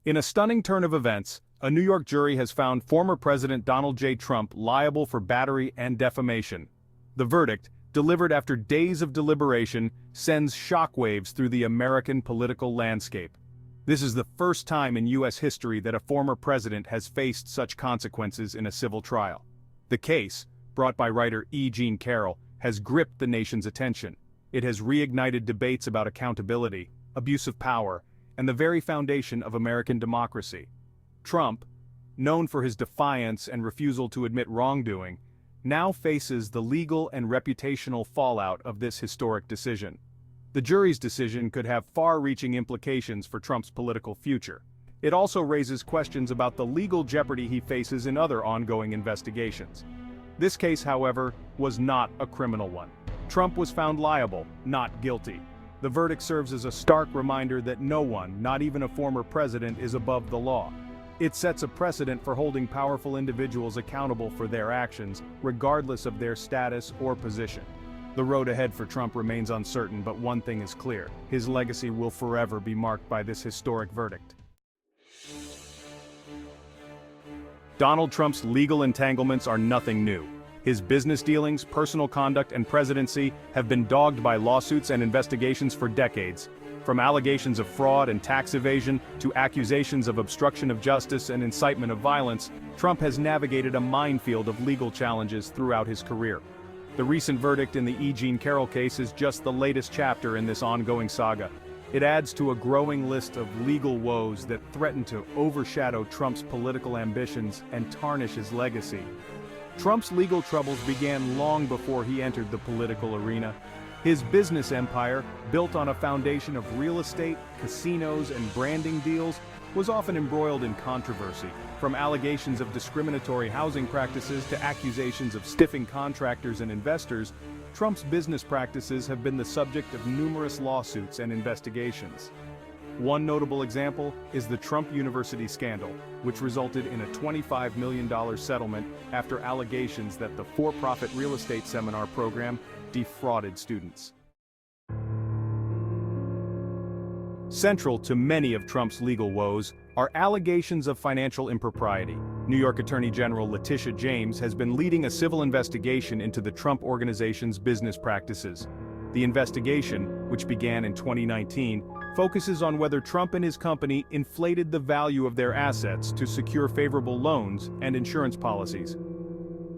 In a stunning turn of events, a New York jury has found former President Donald J. Trump liable for battery and defamation. The verdict, delivered after days of deliberation, sends shockwaves through the American political landscape. This is the first time in U.S. history that a former president has faced such consequences in a civil trial. The case, brought by writer E. Jean Carroll, has gripped the nation's attention. It has reignited debates about accountability, abuse of power, and the very foundation of American democracy. Trump, known for his defiance and refusal to admit wrongdoing, now faces the legal and reputational fallout of this historic decision. The jury's decision could have far-reaching implications for Trump's political future. It also raises questions about the legal jeopardy he faces in other ongoing investigations. This case, however, was not a criminal one. Trump was found liable, not guilty. The verdict serves as a stark reminder that no one, not even a former president, is above the law. It sets a precedent for holding powerful individuals accountable for their actions, regardless of their status or position. The road ahead for Trump remains uncertain, but one thing is clear: his legacy will forever be marked by this historic verdict. Donald Trump's legal entanglements are nothing new. His business dealings, personal conduct, and presidency have been dogged by lawsuits and investigations for decades. From allegations of fraud and tax evasion to accusations of obstruction of justice and incitement of violence, Trump has navigated a minefield of legal challenges throughout his career. The recent verdict in the E. Jean Carroll case is just the latest chapter in this ongoing saga. It adds to a growing list of legal woes that threaten to overshadow Trump's political ambitions and tarnish his legacy. Trump's legal troubles began long before he entered the political arena. His business empire, built on a foundation of real estate, casinos, and branding deals, was often embroiled in controversy, from allegations of discriminatory housing practices to accusations of stiffing contractors and investors. Trump's business practices have been the subject of numerous lawsuits and investigations. One notable example is the Trump University scandal, which resulted in a $25 million settlement after allegations that the for-profit real estate seminar program defrauded students. Central to many of Trump's legal woes are allegations of financial impropriety. New York Attorney General Letitia James has been leading a civil investigation into the Trump Organization's business practices. The investigation, which began in 2019, focuses on whether Trump and his company inflated the value of their assets to secure favorable loans and insurance policies.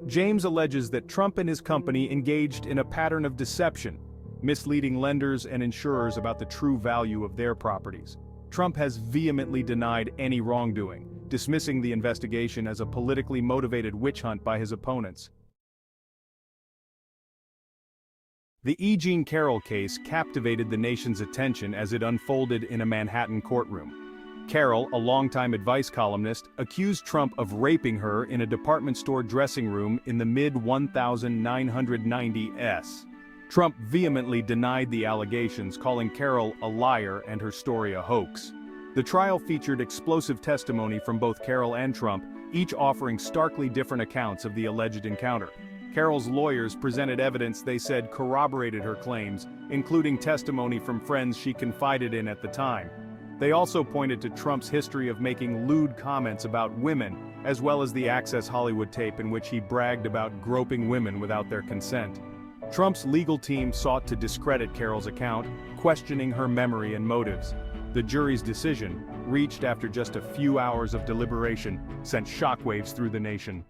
James alleges that Trump and his company engaged in a pattern of deception, misleading lenders and insurers about the true value of their properties. Trump has vehemently denied any wrongdoing, dismissing the investigation as a politically motivated witch hunt by his opponents. The E. Jean Carroll case captivated the nation's attention as it unfolded in a Manhattan courtroom. Carroll, a longtime advice columnist, accused Trump of raping her in a department store dressing room in the mid-1990s. Trump vehemently denied the allegations, calling Carroll a liar and her story a hoax. The trial featured explosive testimony from both Carroll and Trump, each offering starkly different accounts of the alleged encounter. Carroll's lawyers presented evidence they said corroborated her claims, including testimony from friends she confided in at the time. They also pointed to Trump's history of making lewd comments about women, as well as the Access Hollywood tape in which he bragged about groping women without their consent. Trump's legal team sought to discredit Carroll's account, questioning her memory and motives. The jury's decision, reached after just a few hours of deliberation, sent shockwaves through the nation.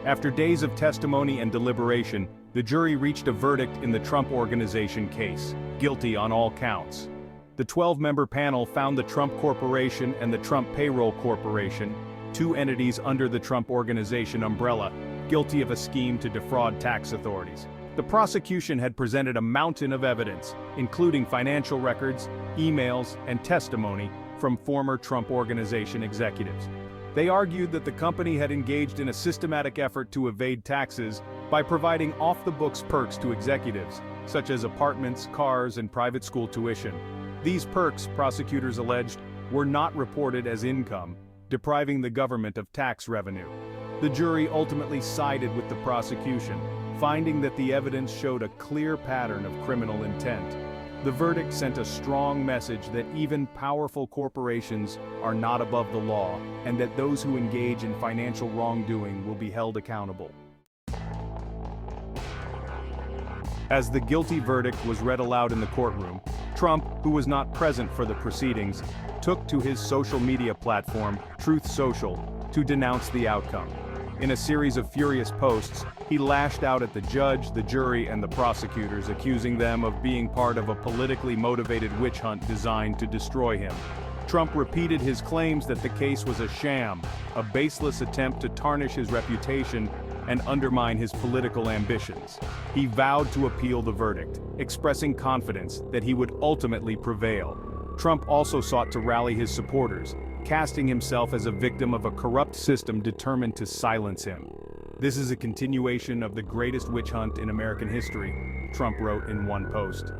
After days of testimony and deliberation, the jury reached a verdict in the Trump Organization case, guilty on all counts. The 12-member panel found the Trump Corporation and the Trump Payroll Corporation, two entities under the Trump Organization umbrella, guilty of a scheme to defraud tax authorities. The prosecution had presented a mountain of evidence, including financial records, emails, and testimony from former Trump Organization executives. They argued that the company had engaged in a systematic effort to evade taxes by providing off-the-books perks to executives, such as apartments, cars, and private school tuition. These perks, prosecutors alleged, were not reported as income, depriving the government of tax revenue. The jury ultimately sided with the prosecution, finding that the evidence showed a clear pattern of criminal intent. The verdict sent a strong message that even powerful corporations are not above the law, and that those who engage in financial wrongdoing will be held accountable. As the guilty verdict was read aloud in the courtroom, Trump, who was not present for the proceedings, took to his social media platform, Truth Social, to denounce the outcome. In a series of furious posts, he lashed out at the judge, the jury, and the prosecutors, accusing them of being part of a politically motivated witch hunt designed to destroy him. Trump repeated his claims that the case was a sham, a baseless attempt to tarnish his reputation and undermine his political ambitions. He vowed to appeal the verdict, expressing confidence that he would ultimately prevail. Trump also sought to rally his supporters, casting himself as a victim of a corrupt system determined to silence him. "This is a continuation of the greatest witch hunt in American history," Trump wrote in one post.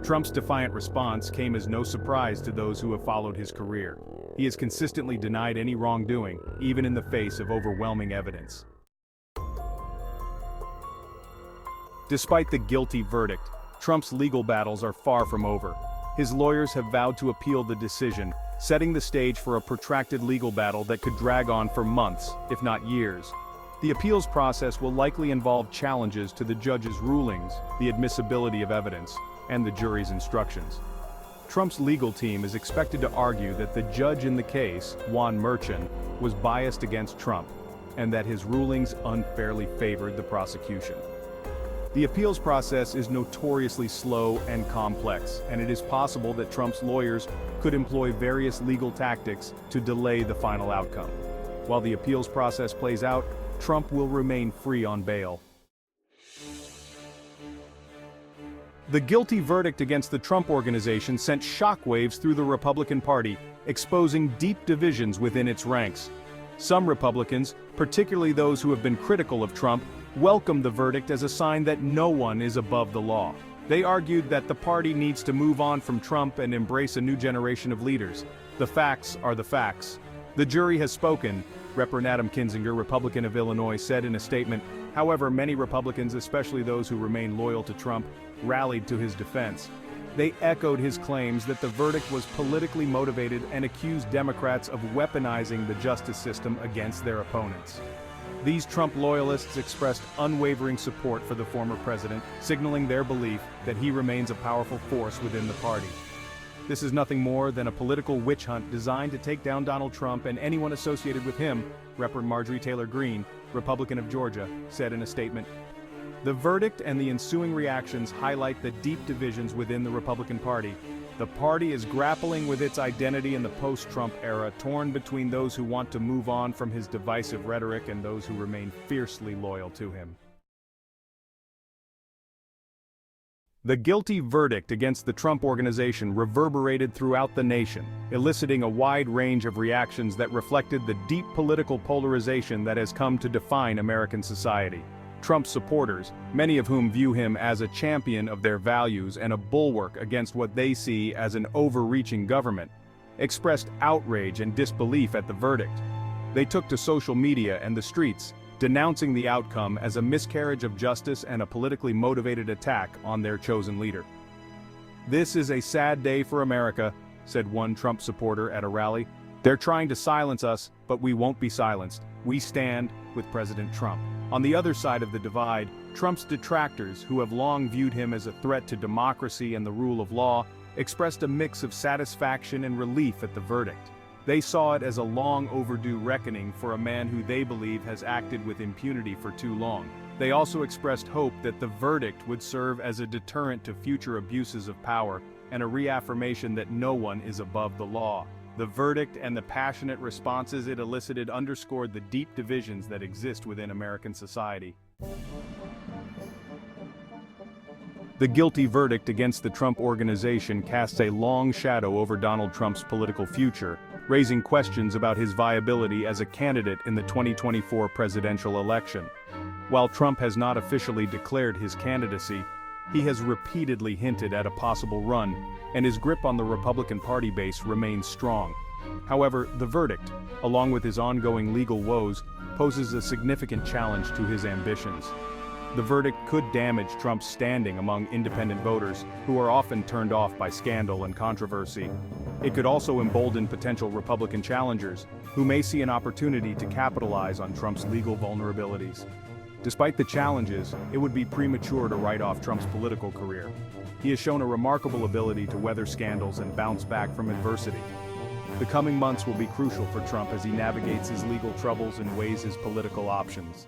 Trump's defiant response came as no surprise to those who have followed his career. He has consistently denied any wrongdoing, even in the face of overwhelming evidence. Despite the guilty verdict, Trump's legal battles are far from over. His lawyers have vowed to appeal the decision, setting the stage for a protracted legal battle that could drag on for months, if not years. The appeals process will likely involve challenges to the judge's rulings, the admissibility of evidence, and the jury's instructions. Trump's legal team is expected to argue that the judge in the case, Juan Merchan, was biased against Trump, and that his rulings unfairly favored the prosecution. The appeals process is notoriously slow and complex, and it is possible that Trump's lawyers could employ various legal tactics to delay the final outcome. While the appeals process plays out, Trump will remain free on bail. The guilty verdict against the Trump Organization sent shockwaves through the Republican Party, exposing deep divisions within its ranks. Some Republicans, particularly those who have been critical of Trump, welcomed the verdict as a sign that no one is above the law. They argued that the party needs to move on from Trump and embrace a new generation of leaders. The facts are the facts. The jury has spoken, Representative Adam Kinzinger, Republican of Illinois, said in a statement. However, many Republicans, especially those who remain loyal to Trump, rallied to his defense. They echoed his claims that the verdict was politically motivated and accused Democrats of weaponizing the justice system against their opponents. These Trump loyalists expressed unwavering support for the former president, signaling their belief that he remains a powerful force within the party. This is nothing more than a political witch hunt designed to take down Donald Trump and anyone associated with him, Representative Marjorie Taylor Greene, Republican of Georgia, said in a statement. The verdict and the ensuing reactions highlight the deep divisions within the Republican Party. The party is grappling with its identity in the post-Trump era, torn between those who want to move on from his divisive rhetoric and those who remain fiercely loyal to him. The guilty verdict against the Trump Organization reverberated throughout the nation, eliciting a wide range of reactions that reflected the deep political polarization that has come to define American society. Trump's supporters, many of whom view him as a champion of their values and a bulwark against what they see as an overreaching government, expressed outrage and disbelief at the verdict. They took to social media and the streets, denouncing the outcome as a miscarriage of justice and a politically motivated attack on their chosen leader. "This is a sad day for America," said one Trump supporter at a rally. "They're trying to silence us, but we won't be silenced. We stand with President Trump." On the other side of the divide, Trump's detractors, who have long viewed him as a threat to democracy and the rule of law, expressed a mix of satisfaction and relief at the verdict. They saw it as a long overdue reckoning for a man who they believe has acted with impunity for too long. They also expressed hope that the verdict would serve as a deterrent to future abuses of power and a reaffirmation that no one is above the law. The verdict and the passionate responses it elicited underscored the deep divisions that exist within American society. The guilty verdict against the Trump Organization casts a long shadow over Donald Trump's political future, raising questions about his viability as a candidate in the 2024 presidential election. While Trump has not officially declared his candidacy, he has repeatedly hinted at a possible run, and his grip on the Republican Party base remains strong. However, the verdict, along with his ongoing legal woes, poses a significant challenge to his ambitions. the verdict could damage Trump's standing among independent voters, who are often turned off by scandal and controversy. It could also embolden potential Republican challengers, who may see an opportunity to capitalize on Trump's legal vulnerabilities. Despite the challenges, it would be premature to write off Trump's political career. He has shown a remarkable ability to weather scandals and bounce back from adversity. The coming months will be crucial for Trump as he navigates his legal troubles and weighs his political options.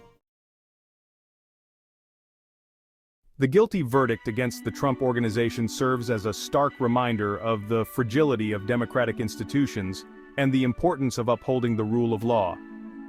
The guilty verdict against the Trump Organization serves as a stark reminder of the fragility of democratic institutions and the importance of upholding the rule of law.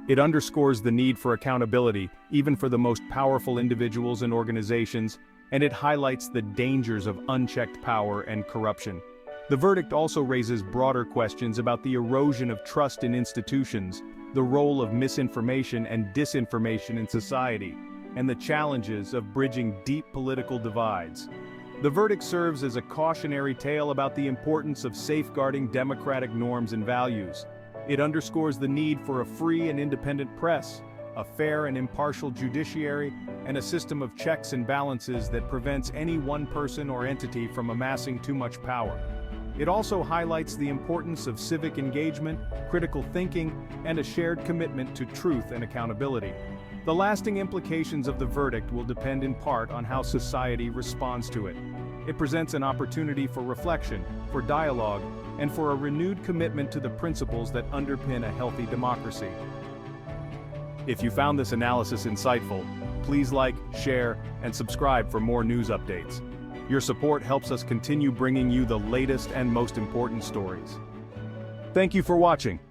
It underscores the need for accountability, even for the most powerful individuals and organizations, and it highlights the dangers of unchecked power and corruption. The verdict also raises broader questions about the erosion of trust in institutions, the role of misinformation and disinformation in society, and the challenges of bridging deep political divides. The verdict serves as a cautionary tale about the importance of safeguarding democratic norms and values. It underscores the need for a free and independent press, a fair and impartial judiciary, and a system of checks and balances that prevents any one person or entity from amassing too much power. It also highlights the importance of civic engagement, critical thinking, and a shared commitment to truth and accountability. The lasting implications of the verdict will depend in part on how society responds to it. It presents an opportunity for reflection, for dialogue, and for a renewed commitment to the principles that underpin a healthy democracy. If you found this analysis insightful, please like, share, and subscribe for more news updates. Your support helps us continue bringing you the latest and most important stories. Thank you for watching.